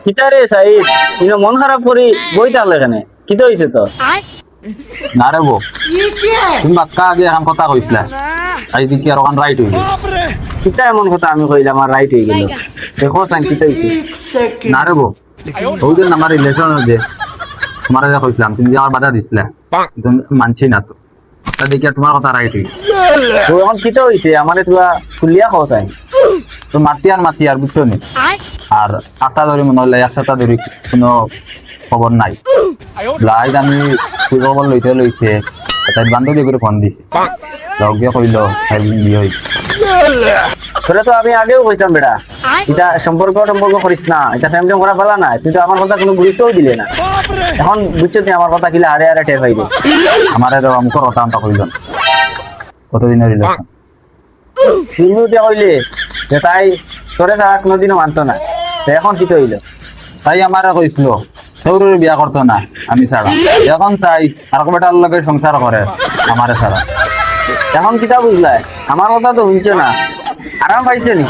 কিতা রে সাইদ ইনো মন খারাপ করি বই থাকলে এখানে কিতা হইছে তো না রে বউ তুমি বাক্কা আগে এখন কথা কইছিলা আজ দেখি আর ওখান রাইট হইল কিতা এমন কথা আমি কইলাম আমার রাইট হয়ে গেল দেখো সাইন কিতা হইছে না রে বউ ওই দিন আমার রিলেশন যে তোমার যে কইছিলাম তুমি যে আমার বাধা দিছিলা তুমি মানছি না তো তা দেখি আর তোমার কথা রাইট হইল তো এখন কিতা হইছে আমারে তুই খুলিয়া খাও সাইন তো মাতি আর বুঝছো নি আর আটটা ধরে মনে হলে এক সপ্তাহ ধরে কোনো খবর নাই লাইট আমি তুই খবর লইতে তাই বান্ধবী করে ফোন দিছি লগে কইল বিয়ে হইছে তোরা তো আমি আগেও কইতাম বেটা এটা সম্পর্ক করিস না এটা ফ্যামিলি করা ভালো না তুই তো আমার কথা কোনো গুরুত্বও দিলে না এখন বুঝছো তুই আমার কথা কিলা আরে আরে টের পাইবে আমার এর অমুকর কথা আনতা কইল কতদিনের রিলেশন তুমি উঠে কইলে যে তাই তোরে ছাড়া কোনোদিনও মানতো না তো এখন কি হইল তাই আমার কইছিল সৌরের বিয়া করতো না আমি ছাড়া এখন তাই আর বেটার লগে সংসার করে আমারে ছাড়া এখন কিতা বুঝলাই আমার কথা তো শুনছো না আরাম পাইছে নি